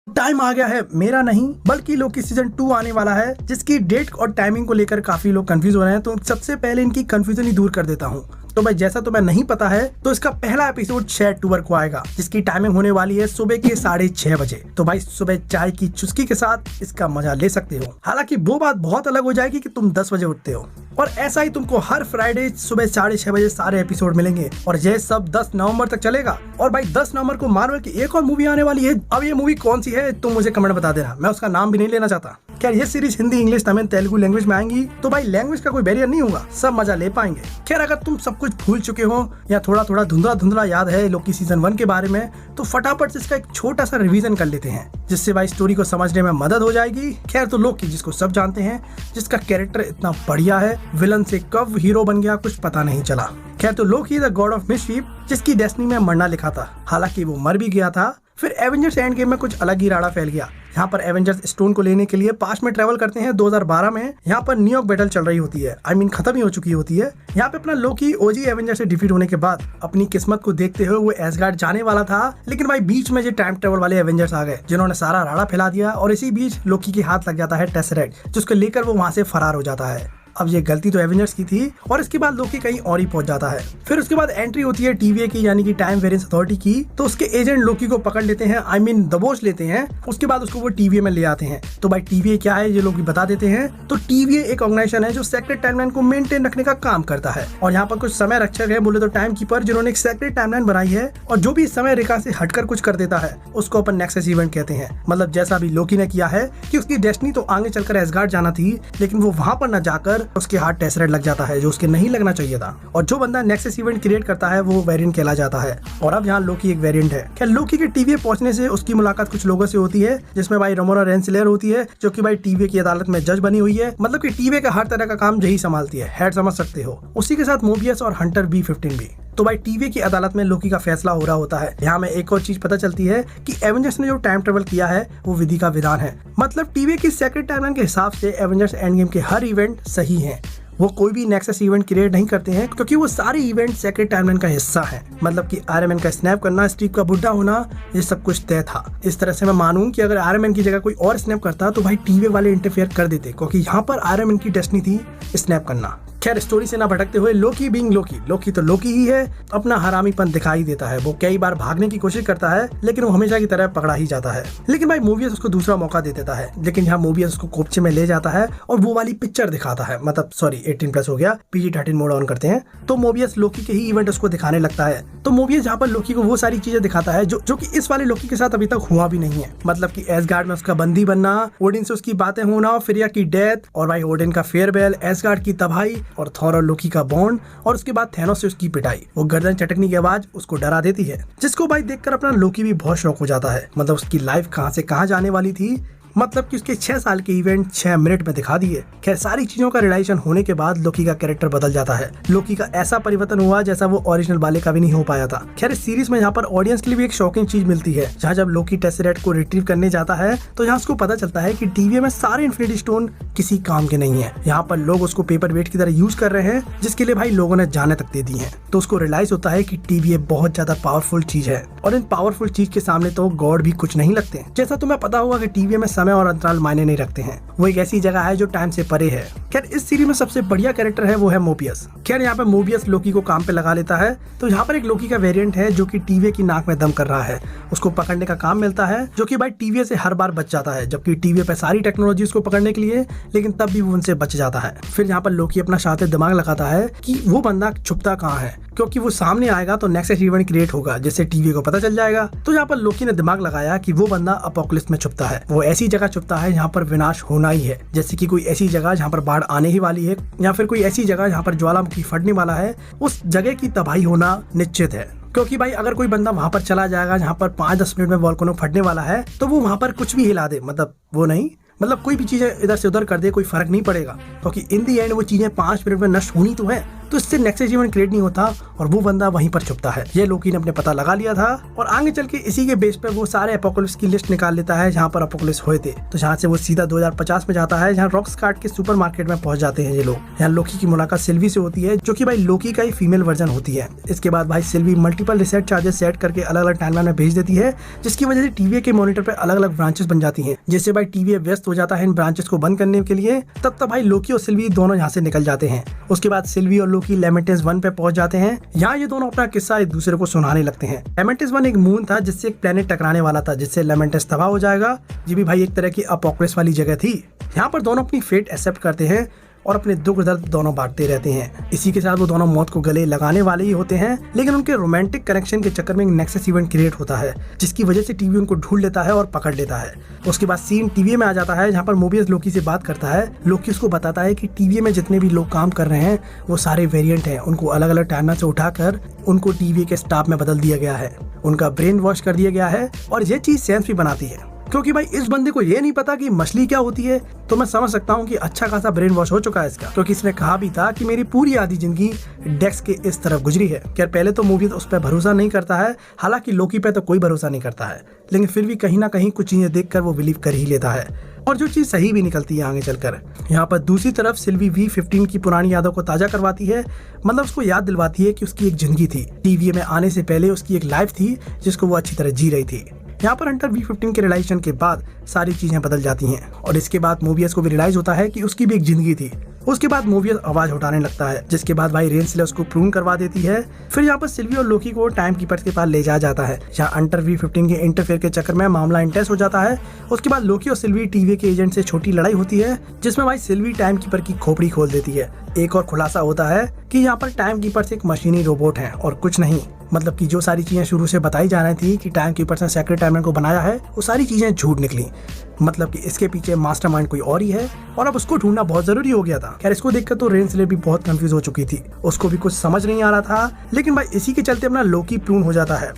Time आ गया है, मेरा नहीं बल्कि लोकी सीजन 2 आने वाला है, जिसकी डेट और टाइमिंग को लेकर काफी लोग कंफ्यूज हो रहे हैं। तो सबसे पहले इनकी कंफ्यूजन ही दूर कर देता हूँ। तो भाई जैसा तुम्हें नहीं पता है तो इसका पहला एपिसोड 6 अक्टूबर को आएगा, जिसकी टाइमिंग होने वाली है सुबह के 6:30 बजे। तो भाई सुबह चाय की चुस्की के साथ इसका मजा ले सकते हो। हालांकि वो बात बहुत अलग हो जाएगी कि तुम 10 बजे उठते हो, और ऐसा ही तुमको हर फ्राइडे सुबह 6:30 बजे सारे एपिसोड मिलेंगे, और यह सब 10 नवंबर तक चलेगा। और भाई 10 नवंबर को मार्वल की एक और मूवी आने वाली है। अब ये मूवी कौन सी है तुम मुझे कमेंट बता देना, मैं उसका नाम भी नहीं लेना चाहता। क्या ये series Hindi, English, Tamil, Telugu language में आएंगी? तो भाई लैंग्वेज का कोई बैरियर नहीं होगा, सब मजा ले पाएंगे। खैर अगर तुम सब कुछ भूल चुके हो या थोड़ा थोड़ा धुंधला याद है लोकी सीजन 1 के बारे में, तो फटाफट से इसका एक छोटा सा रिवीजन कर लेते हैं, जिससे भाई स्टोरी को समझने में मदद हो जाएगी। खैर तो लोकी जिसको सब जानते हैं, जिसका कैरेक्टर इतना बढ़िया है, विलन से कब हीरो बन गया कुछ पता नहीं चला। खैर तो लोकी द गॉड ऑफ मिसचीफ, जिसकी डेस्टिनी में मरना लिखा था, हालांकि वो मर भी गया था। फिर एवेंजर्स एंड गेम में कुछ अलग ही राड़ा फैल गया। यहाँ पर एवेंजर्स स्टोन को लेने के लिए पास्ट में ट्रेवल करते हैं 2012 में। यहाँ पर न्यूयॉर्क बैटल चल रही होती है, खत्म ही हो चुकी होती है। यहाँ पे अपना लोकी ओजी एवेंजर से डिफीट होने के बाद अपनी किस्मत को देखते हुए वो एसगार्ड जाने वाला था, लेकिन भाई बीच में जो टाइम ट्रेवल वाले एवेंजर्स आ गए, जिन्होंने सारा राड़ा फैला दिया, और इसी बीच लोकी के हाथ लग जाता है टेसरेक्ट, जिसको लेकर वो वहाँ से फरार हो जाता है। अब ये गलती तो एवेंजर्स की थी, और इसके बाद लोकी कहीं और ही पहुंच जाता है। फिर उसके बाद एंट्री होती है टीवीए की, यानी कि टाइम वेरिएंस अथॉरिटी की। तो उसके एजेंट लोकी को पकड़ लेते हैं, दबोच लेते हैं। उसके बाद उसको वो टीवीए में ले आते हैं। तो भाई टीवीए क्या है ये लोग बता देते हैं। तो टीवीए एक ऑर्गेनाइजेशन है जो सेक्रेट टाइमलाइन को मेंटेन रखने का काम करता है, और यहाँ पर कुछ समय रक्षक है, बोले तो टाइम कीपर, जिन्होंने एक सेक्रेट टाइमलाइन बनाई है, और जो भी समय रेखा से हटकर कुछ कर देता है उसको अपन नेक्सस इवेंट कहते हैं। मतलब जैसा भी लोकी ने किया है कि उसकी डेस्टिनी तो आगे चलकर एसगार्ड जाना थी, लेकिन वो वहां पर न जाकर उसके हाथ टेसरेक्ट लग जाता है, जो उसके नहीं लगना चाहिए था। और जो बंदा नेक्सस इवेंट क्रिएट करता है वो वेरिएंट कहला जाता है, और अब यहाँ लोकी एक वेरिएंट है। क्या लोकी के टीवीए पहुंचने से उसकी मुलाकात कुछ लोगों से होती है, जिसमें भाई रामोना रेंसलेर होती है, जो कि भाई टीवीए की अदालत में जज बनी हुई है। मतलब कि टीवीए का हर तरह का काम यही संभालती है, हेड समझ सकते हो। उसी के साथ मोबियस और हंटर B-15 भी। तो भाई टीवीए की अदालत में लोकी का फैसला हो रहा होता है। यहाँ में एक और चीज पता चलती है कि एवेंजर्स ने जो टाइम ट्रेवल किया है वो विधि का विधान है। मतलब टीवीए की सेक्रेट टाइमलाइन के हिसाब से एवेंजर्स एंड गेम के हर इवेंट सही है। वो कोई भी नेक्सस इवेंट क्रिएट नहीं करते हैं, क्योंकि वो सारे इवेंट सेक्रेट टाइमलाइन का हिस्सा है। मतलब कि आयरन मैन का स्नैप करना, स्टीव का बुढ़ा होना, ये सब कुछ तय था। इस तरह से मैं मानूं कि अगर आयरन मैन की जगह कोई और स्नैप करता तो भाई टीवीए वाले इंटरफेयर कर देते, क्योंकि यहाँ पर आयरन मैन की डेस्टिनी थी स्नैप करना। खैर स्टोरी से ना भटकते हुए, लोकी बीइंग लोकी तो लोकी ही है, अपना हरामीपन दिखाई देता है। वो कई बार भागने की कोशिश करता है, लेकिन वो हमेशा की तरह पकड़ा ही जाता है। लेकिन भाई मोबियस उसको दूसरा मौका दे देता है, लेकिन यहाँ मोबियस उसको कोपचे में ले जाता है और वो वाली पिक्चर दिखाता है। मतलब सॉरी 18+ हो गया, PG-13 मोड ऑन करते हैं। तो मोबियस लोकी के ही इवेंट उसको दिखाने लगता है। तो मोबियस यहाँ पर लोकी को वो सारी चीजें दिखाता है जो कि इस वाले लोकी के साथ अभी तक हुआ भी नहीं है। मतलब कि एसगार्ड में उसका बंदी बनना, ओडिन से उसकी बातें होना, फ्रीया की डेथ, और भाई ओडिन का फेयरवेल, एसगार्ड की तबाही, और थॉर और लोकी का बॉन्ड, और उसके बाद थैनोस से उसकी पिटाई। वो गर्दन चटकने की आवाज उसको डरा देती है, जिसको भाई देखकर अपना लोकी भी बहुत शौक हो जाता है। मतलब उसकी लाइफ कहां से कहां जाने वाली थी, मतलब कि उसके 6 साल के इवेंट 6 मिनट में दिखा दिए। खैर सारी चीजों का रियलाइजेशन होने के बाद लोकी का कैरेक्टर बदल जाता है। लोकी का ऐसा परिवर्तन हुआ जैसा वो ओरिजिनल वाले का भी नहीं हो पाया था। खैर इस सीरीज में यहाँ पर ऑडियंस के लिए भी एक शॉकिंग चीज मिलती है, जहाँ जब लोकी टेसरेक्ट को रिट्रीव करने जाता है तो यहाँ उसको पता चलता है कि टीवीए में सारे इन्फिनिटी स्टोन किसी काम के नहीं है। यहाँ पर लोग उसको पेपर वेट की तरह यूज कर रहे हैं, जिसके लिए भाई लोगों ने जाने तक दे दी है। तो उसको रियलाइज होता है कि टीवीए बहुत ज्यादा पावरफुल चीज है, और इन पावरफुल चीज के सामने तो गॉड भी कुछ नहीं लगते। जैसा तुम्हें पता होगा कि टीवीए में समय और अंतराल मायने नहीं रखते हैं, वो एक ऐसी जगह है जो टाइम से परे है। खैर इस सीरीज में सबसे बढ़िया कैरेक्टर है वो है मोबियस। खैर यहाँ पे मोबियस लोकी को काम पे लगा लेता है। तो यहाँ पर एक लोकी का वेरिएंट है जो कि टीवीए की नाक में दम कर रहा है, उसको पकड़ने का काम मिलता है, जो कि भाई टीवीए से हर बार बच जाता है, जबकि टीवीए पे सारी टेक्नोलॉजी उसको पकड़ने के लिए, लेकिन तब भी वो उनसे बच जाता है। फिर यहाँ पर लोकी अपना शातिर दिमाग लगाता है कि वो बंदा छुपता कहाँ है, क्योंकि वो सामने आएगा तो नेक्सस इवेंट क्रिएट होगा, जिससे टीवीए को पता चल जाएगा। तो यहाँ पर लोकी ने दिमाग लगाया कि वो बंदा अपोकलिप्स में छुपता है। वो ऐसी जगह छुपता है जहाँ पर विनाश होना ही है, जैसे कि कोई ऐसी जगह जहाँ पर बाढ़ आने ही वाली है, या फिर कोई ऐसी जगह जहाँ पर ज्वालामुखी फटने वाला है। उस जगह की तबाही होना निश्चित है, क्योंकि भाई अगर कोई बंदा वहां पर चला जाएगा जहाँ पर 5-10 मिनट में वोल्केनो फटने वाला है, तो वो वहां पर कुछ भी हिला दे, मतलब कोई भी चीजें इधर से उधर कर दे, कोई फर्क नहीं पड़ेगा, क्योंकि इन दी एंड वो चीजें 5 मिनट में नष्ट होनी तो है। तो इससे नेक्सस इवेंट क्रिएट नहीं होता और वो बंदा वहीं पर छुपता है। ये लोकी ने अपने पता लगा लिया था और आगे चल के इसी के बेस पे वो सारे एपोकलिप्स की लिस्ट निकाल लेता है जहाँ पर एपोकलिप्स हुए थे। तो जहाँ से वो सीधा 2050 में जाता है, जहाँ रॉकस्टार्ट के सुपरमार्केट में पहुंच जाते हैं ये लोग। यहाँ लोकी की मुलाकात सिल्वी से होती है, जो कि भाई लोकी का ही फीमेल वर्जन होती है। इसके बाद भाई Silvi multiple reset charges set करके अलग अलग टाइमलाइन में भेज देती है, जिसकी वजह से टीवीए के मॉनिटर पे अलग अलग ब्रांचेस बन जाती हैं, जिससे भाई टीवीए व्यस्त हो जाता है इन ब्रांचेस को बंद करने के लिए। तब भाई लोकी और सिल्वी दोनों यहाँ से निकल जाते हैं। उसके बाद सिल्वी और लोकी लेमेंटिस 1 पे पहुंच जाते हैं। यहाँ ये दोनों अपना किस्सा एक दूसरे को सुनाने लगते हैं। लेमेंटिस 1 एक मून था जिससे एक प्लेनेट टकराने वाला था, जिससे लेमेंटिस तबाह हो जाएगा। ये भी भाई एक तरह की अपोकलिप्स वाली जगह थी। यहाँ पर दोनों अपनी फेट एक्सेप्ट करते हैं और अपने दुख दर्द दोनों बांटते रहते हैं। इसी के साथ वो दोनों मौत को गले लगाने वाले ही होते हैं, लेकिन उनके रोमांटिक कनेक्शन के चक्कर में एक नेक्सस इवेंट क्रिएट होता है, जिसकी वजह से टीवी उनको ढूंढ लेता है और पकड़ लेता है। उसके बाद सीन टीवी में आ जाता है, जहाँ पर मोबियस लोकी से बात करता है। लोकी उसको बताता है कि टीवी में जितने भी लोग काम कर रहे हैं वो सारे वेरिएंट हैं, उनको अलग अलग टाइमलाइन से उठाकर उनको टीवी के स्टाफ में बदल दिया गया है, उनका ब्रेन वॉश कर दिया गया है। और ये चीज सेंस भी बनाती है, क्योंकि भाई इस बंदे को ये नहीं पता कि मछली क्या होती है। तो मैं समझ सकता हूँ कि अच्छा खासा ब्रेन वॉश हो चुका है इसका, क्योंकि इसने कहा भी था कि मेरी पूरी आधी जिंदगी डेक्स के इस तरफ गुजरी है। खैर पहले तो मूवी उस पर भरोसा नहीं करता है, हालांकि लोकी पे तो कोई भरोसा नहीं करता है, लेकिन फिर भी कहीं ना कहीं कुछ चीजें देखकर वो बिलीव कर ही लेता है, और जो चीज सही भी निकलती है आगे चलकर। यहाँ पर दूसरी तरफ सिल्वी V15 की पुरानी यादों को ताजा करवाती है, मतलब उसको याद दिलवाती है कि उसकी एक जिंदगी थी, टीवी में आने से पहले उसकी एक लाइफ थी जिसको वो अच्छी तरह जी रही थी। यहाँ पर हंटर V15 के रियलाइजेशन के बाद सारी चीजें बदल जाती हैं, और इसके बाद मोबियस को भी रियलाइज होता है कि उसकी भी एक जिंदगी थी। उसके बाद मोबियस आवाज उठाने लगता है, जिसके बाद भाई रेंसले उसको प्रून करवा देती है। फिर यहाँ पर सिल्वी और लोकी को टाइम कीपर्स के पास ले जाया जाता है, जहाँ हंटर V15 के इंटरफेयर के चक्कर में मामला इंटेंस हो जाता है। उसके बाद लोकी और सिल्वी टीवी के एजेंट से छोटी लड़ाई होती है, जिसमें भाई सिल्वी टाइम कीपर की खोपड़ी खोल देती है। एक और खुलासा होता है कि यहाँ पर टाइम कीपर्स एक मशीनी रोबोट है और कुछ नहीं, मतलब कि जो सारी चीजें शुरू से बताई जा रही थी कि टाइम कीपर्स ने सेक्रेट टाइमलाइन को बनाया है, वो सारी चीजें झूठ निकली। मतलब कि इसके पीछे मास्टरमाइंड कोई और ही है, और अब उसको ढूंढना बहुत जरूरी हो गया था। खैर इसको देखकर तो रेंसले भी बहुत कंफ्यूज हो चुकी थी, उसको भी कुछ समझ नहीं आ रहा था, लेकिन भाई इसी के चलते अपना लोकी प्रून हो जाता है,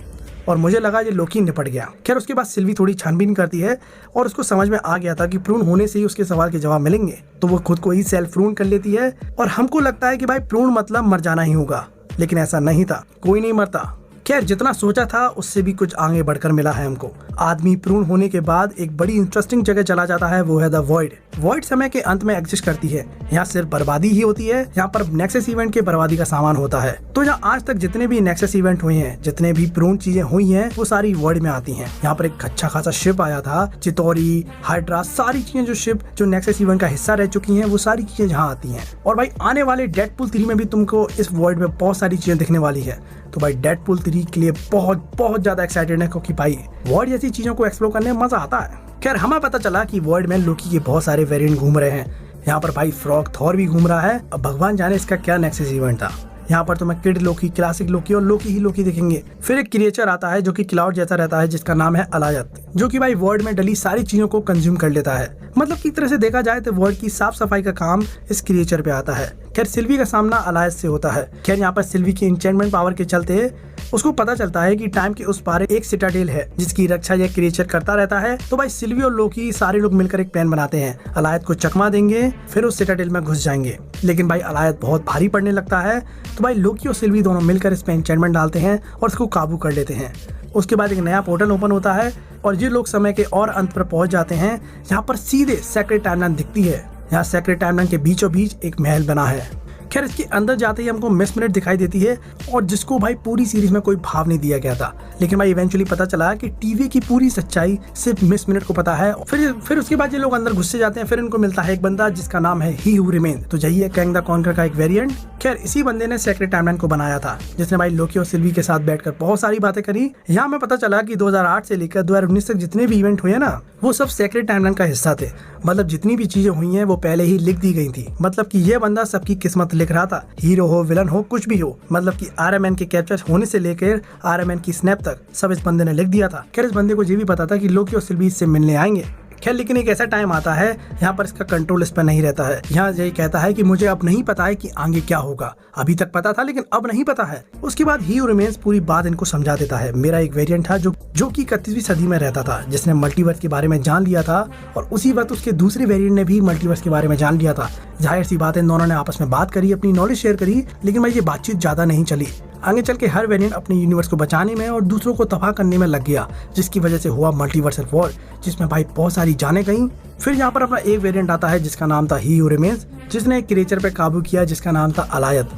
और मुझे लगा ये लोकी निपट गया। खैर उसके बाद सिल्वी थोड़ी छानबीन करती है और उसको समझ में आ गया था कि प्रून होने से ही उसके सवाल के जवाब मिलेंगे, तो वो खुद को ही सेल्फ प्रून कर लेती है। और हमको लगता है कि भाई प्रून मतलब मर जाना ही होगा, लेकिन ऐसा नहीं था, कोई नहीं मरता। खैर जितना सोचा था उससे भी कुछ आगे बढ़कर मिला है हमको। आदमी प्रून होने के बाद एक बड़ी इंटरेस्टिंग जगह चला जाता है, वो है द वॉइड। वॉइड समय के अंत में एग्जिस्ट करती है, यहाँ सिर्फ बर्बादी ही होती है। यहाँ पर नेक्सस इवेंट के बर्बादी का सामान होता है। तो यहाँ आज तक जितने भी नेक्सस इवेंट हुए हैं, जितने भी प्रून चीजें हुई हैं, वो सारी वॉइड में आती हैं। यहाँ पर एक अच्छा खासा शिप आया था, चितौरी, हाइड्रा, सारी चीजें जो शिप जो नेक्सस इवेंट का हिस्सा रह चुकी हैं, वो सारी चीजें यहाँ आती हैं। और भाई आने वाले डेडपूल 3 में भी तुमको इस वॉइड में बहुत सारी चीजें दिखने वाली है। तो भाई डेडपूल 3 के लिए बहुत ज्यादा एक्साइटेड है, क्योंकि भाई वॉइड जैसी चीजों को एक्सप्लोर करने में मजा आता है। खैर हमें पता चला कि वॉइड में लोकी के बहुत सारे वेरिएंट घूम रहे हैं। यहाँ पर भाई फ्रॉग थॉर भी घूम रहा है। अब भगवान जाने इसका क्या नेक्सस इवेंट था। यहाँ पर तो मैं किड लोकी, क्लासिक लोकी और लोकी ही लोकी दिखेंगे। फिर एक क्रिएचर आता है जो कि क्लाउड जैसा रहता है, जिसका नाम है अलायत, जो कि भाई वर्ल्ड में डली सारी चीजों को कंज्यूम कर लेता है। मतलब की तरह से देखा जाए तो वर्ल्ड की साफ सफाई का काम इस क्रिएचर पे आता है। खैर सिल्वी का सामना अलायत से होता है। खैर यहाँ पर सिल्वी की एन्चेंटमेंट पावर के चलते उसको पता चलता है कि टाइम के उस पार एक सिटाडेल है, जिसकी रक्षा यह क्रिएचर करता रहता है। तो भाई सिल्वी और लोकी सारे लोग मिलकर एक प्लान बनाते हैं, अलायत को चकमा देंगे, फिर उस सिटाडेल में घुस जाएंगे। लेकिन भाई अलायत बहुत भारी पड़ने लगता है, तो भाई लोकी और सिल्वी दोनों मिलकर इस पे एन्चेंटमेंट डालते हैं और उसको काबू कर लेते हैं। उसके बाद एक नया पोर्टल ओपन होता है और ये लोग समय के और अंत पर पहुंच जाते हैं, जहाँ पर सीधे सेक्रेट टाइमलाइन दिखती है। यहाँ सेक्रेट टाइमलाइन के बीचों बीच एक महल बना है। खैर इसके अंदर जाते ही हमको मिस मिनट दिखाई देती है, और जिसको भाई पूरी सीरीज में कोई भाव नहीं दिया गया था। लेकिन भाई इवेंचुअली पता चला कि टीवी की पूरी सच्चाई सिर्फ मिस मिनट को पता है। फिर उसके बाद ये लोग अंदर घुसते जाते हैं। फिर इनको मिलता है एक बंदा जिसका नाम है ही हू रिमेन। तो यही है कैंग द कॉन्कर का एक वेरिएंट। खैर इसी बंदे ने सेक्रेट टाइमलाइन को बनाया था, जिसने भाई लोकी और सिल्वी के साथ बैठकर बहुत सारी बातें करी। यहाँ हमें पता चला कि 2008 से लेकर 2019 तक जितने भी इवेंट हुए ना, वो सब सेक्रेट टाइमलाइन का हिस्सा थे। मतलब जितनी भी चीजें हुई हैं वो पहले ही लिख दी गई थी। मतलब कि ये बंदा सबकी किस्मत लिख रहा था, हीरो हो, विलन हो, कुछ भी हो। मतलब कि RMN के कैप्चर होने से लेकर RMN की स्नैप तक सब इस बंदे ने लिख दिया था। खैर इस बंदे को ये भी पता था कि लोकी और सिल्वी इससे मिलने आएंगे। खैर लेकिन एक ऐसा टाइम आता है यहाँ पर इसका कंट्रोल इस पर नहीं रहता है। यहाँ यही कहता है कि मुझे अब नहीं पता है कि आगे क्या होगा, अभी तक पता था लेकिन अब नहीं पता है। उसके बाद ही रिमेन्स पूरी बात इनको समझा देता है। मेरा एक वेरिएंट था जो कि 31वीं सदी में रहता था, जिसने मल्टीवर्स के बारे में जान लिया था और उसी वक्त उसके दूसरे वेरिएंट ने भी मल्टीवर्स के बारे में जान लिया था। जाहिर सी बात है इन दोनों ने आपस में बात करी, अपनी नॉलेज शेयर करी, लेकिन भाई ये बातचीत ज्यादा नहीं चली। आगे चल के हर वेरिएंट अपने यूनिवर्स को बचाने में और दूसरों को तबाह करने में लग गया, जिसकी वजह से हुआ मल्टीवर्सल वॉर, जिसमें भाई बहुत सारी जानें गईं। फिर यहाँ पर अपना एक वेरिएंट आता है जिसका नाम था ही रिमेन्स, जिसने एक क्रिएचर पे काबू किया जिसका नाम था अलायत,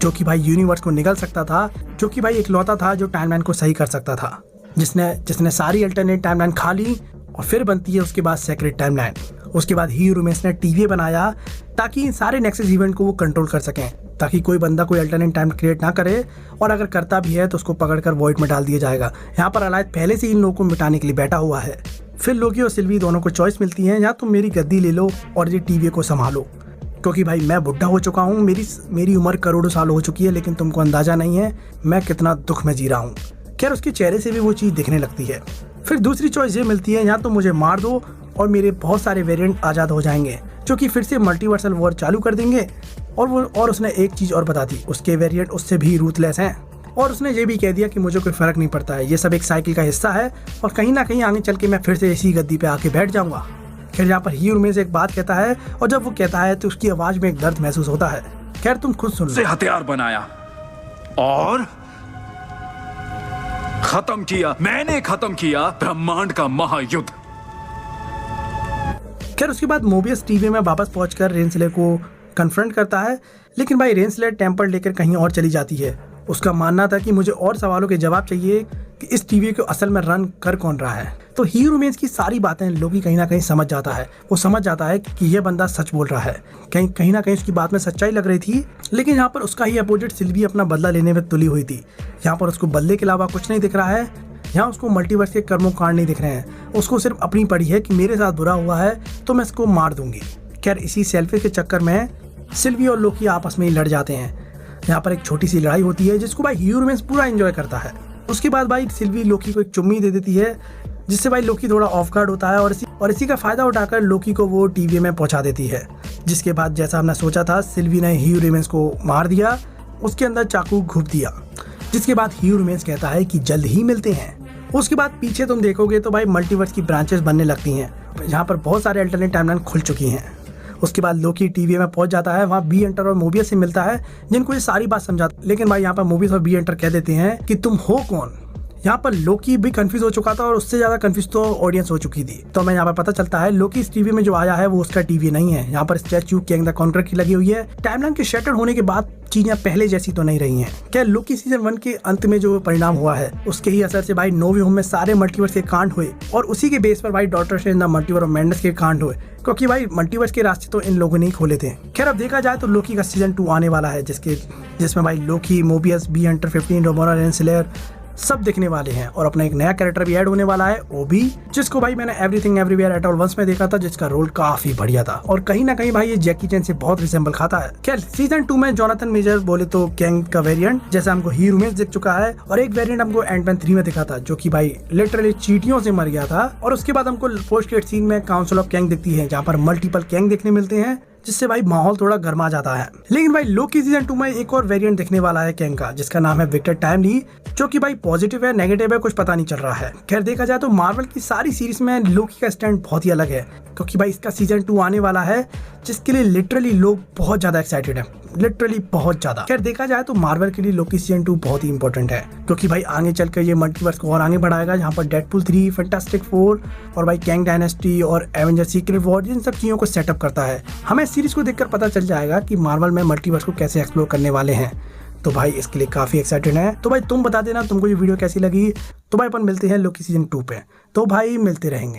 जो कि भाई यूनिवर्स को निगल सकता था, जो कि भाई इकलौता था जो टाइमलाइन को सही कर सकता था, जिसने सारी अल्टरनेट टाइमलाइन खा ली और फिर बनती है उसके बाद सेक्रेट टाइमलाइन। उसके बाद ही रिमेन्स ने टीवी बनाया ताकि इन सारे नेक्सस इवेंट को वो कंट्रोल कर सकें, ताकि कोई बंदा कोई अल्टरनेट टाइम क्रिएट ना करे, और अगर करता भी है तो उसको पकड़कर वॉइड में डाल दिया जाएगा। यहाँ पर अलायत पहले से इन लोगों को मिटाने के लिए बैठा हुआ है। फिर लोकी और सिल्वी दोनों को चॉइस मिलती है, या तुम मेरी गद्दी ले लो और ये टीवी को संभालो, क्योंकि भाई मैं बुढ़ा हो चुका हूँ, मेरी उम्र करोड़ों साल हो चुकी है, लेकिन तुमको अंदाजा नहीं है मैं कितना दुख में जी रहा हूँ। खैर उसके चेहरे से भी वो चीज़ दिखने लगती है। फिर दूसरी चॉइस ये मिलती है, या तो मुझे मार दो और मेरे बहुत सारे वेरिएंट आज़ाद हो जाएंगे, जो कि फिर से मल्टीवर्सल वॉर चालू कर देंगे। और उसने एक चीज़ और बता दी, उसके वेरिएंट उससे भी रूथलेस हैं, और उसने ये भी कह दिया कि मुझे कोई फ़र्क नहीं पड़ता है, ये सब एक साइकिल का हिस्सा है और कहीं ना कहीं आगे चल के मैं फिर से इसी गद्दी पे आके बैठ जाऊँगा। खैर यहाँ पर ही रिमेन्स एक बात कहता है, और जब वो कहता है तो उसकी आवाज़ में एक दर्द महसूस होता है। खैर तुम खुद सुन लो। से हथियार बनाया और मैंने खत्म किया ब्रह्मांड का महायुद्ध। खैर उसके बाद मोबियस टीवी में वापस पहुंचकर रेनस्लेयर को कन्फ्रंट करता है, लेकिन भाई रेनस्लेयर टेम्पर लेकर कहीं और चली जाती है। उसका मानना था कि मुझे और सवालों के जवाब चाहिए कि इस टीवी को असल में रन कर कौन रहा है। तो ही रिमेन्स की सारी बातें लोकी कहीं ना कहीं समझ जाता है। वो समझ जाता है कि ये बंदा सच बोल रहा है, कहीं ना कहीं उसकी बात में सच्चाई लग रही थी। लेकिन यहाँ पर उसका ही अपोजिट सिल्वी अपना बदला लेने में तुली हुई थी। यहाँ पर उसको बदले के अलावा कुछ नहीं दिख रहा है। यहाँ उसको मल्टीवर्स के कर्मों कांड नहीं दिख रहे हैं, उसको सिर्फ अपनी पड़ी है कि मेरे साथ बुरा हुआ है तो मैं इसको मार दूंगी। खैर इसी सेल्फी के चक्कर में सिल्वी और लोकी आपस में ही लड़ जाते हैं। यहाँ पर एक छोटी सी लड़ाई होती है जिसको भाई ही रिमेन्स पूरा एंजॉय करता है। उसके बाद भाई सिल्वी लोकी को एक चुम्मी दे देती है, जिससे भाई लोकी थोड़ा ऑफ गार्ड होता है और इसी का फायदा उठाकर लोकी को वो टीवी में पहुंचा देती है। जिसके बाद जैसा हमने सोचा था, सिल्वी ने ही रिमेन्स को मार दिया, उसके अंदर चाकू घुप दिया। जिसके बाद ही रिमेन्स कहता है कि जल्द ही मिलते हैं। उसके बाद पीछे तुम देखोगे तो भाई मल्टीवर्स की ब्रांचेस बनने लगती हैं, जहाँ पर बहुत सारे अल्टरनेट टाइमलाइन खुल चुकी हैं। उसके बाद लोकी टीवी में पहुंच जाता है, वहाँ बी एंटर और मोबियस से मिलता है, जिनको ये सारी बात समझाता है। लेकिन भाई यहाँ पर मोबियस और बी एंटर कह देते हैं कि तुम हो कौन। यहाँ पर लोकी भी कंफ्यूज हो चुका था और उससे ज्यादा कंफ्यूज तो ऑडियंस हो चुकी थी। तो हमें यहाँ पर पता चलता है लोकी इस टीवी में जो आया है वो उसका टीवी नहीं है। यहाँ पर स्टैच्यू कैंग द कॉन्करर की लगी हुई है। टाइमलाइन के शटर होने के बाद चीजें पहले जैसी तो नहीं रही हैं। क्या लोकी सीजन 1 के अंत में जो परिणाम हुआ है उसके ही असर से भाई नो वे होम में सारे मल्टीवर्स के कांड हुए, और उसी के बेस पर भाई doctor strange the multiverse of madness के कांड हुए, क्योंकि भाई मल्टीवर्स के रास्ते तो इन लोगों ने ही खोले थे। खैर अब देखा जाए तो लोकी का सीजन 2 आने वाला है, जिसमें भाई लोकी, मोबियस, बी हंटर 15, रोमोरा, रेनस्लेयर सब दिखने वाले हैं, और अपना एक नया कैरेक्टर भी ऐड होने वाला है ओबी, जिसको भाई मैंने everything everywhere at all once में देखा था, जिसका रोल काफी बढ़िया था और कहीं ना कहीं भाई ये जैकी चैन से बहुत रिसेंबल खाता है। खैर सीजन 2 में जोनाथन मेजर बोले तो कैंग का वेरिएंट जैसा हमको ही रिमेन्स दिख चुका है, और एक वेरिएंट हमको एंटमैन 3 में दिखा था, जो कि भाई लिटरली चींटियों से मर गया था। और उसके बाद हमको पोस्ट क्रेडिट सीन में काउंसिल ऑफ कैंग दिखती है, जहाँ पर मल्टीपल कैंग देखने मिलते हैं, जिससे भाई माहौल थोड़ा गर्मा जाता है। लेकिन भाई लोकी सीजन 2 में एक और वेरिएंट दिखने वाला है कैंग का, जिसका नाम है विक्टर टाइमली, जो कि भाई पॉजिटिव है नेगेटिव है कुछ पता नहीं चल रहा है। खैर देखा जाए तो मार्वल की सारी सीरीज में लोकी का स्टैंड बहुत ही अलग है, क्योंकि भाई इसका सीजन 2 आने वाला है, जिसके लिए लिटरली लोग बहुत ज्यादा एक्साइटेड है, लिटरली बहुत ज्यादा। खैर देखा जाए तो मार्वल के लिए लोकी सीजन 2 बहुत ही इंपॉर्टेंट है, क्योंकि भाई आगे चलकर ये मल्टीवर्स को और आगे बढ़ाएगा, जहाँ पर डेडपूल 3, फैंटास्टिक 4 और भाई कैंग डायनेस्टी और एवेंजर सीक्रेट वॉर इन सब चीजों को सेटअप करता है। हमें सीरीज को देखकर पता चल जाएगा कि मार्वल में मल्टीवर्स को कैसे एक्सप्लोर करने वाले हैं। तो भाई इसके लिए काफी एक्साइटेड है। तो भाई तुम बता देना तुमको ये वीडियो कैसी लगी। तो भाई अपन मिलते हैं लोकी सीजन 2 पे, तो भाई मिलते रहेंगे।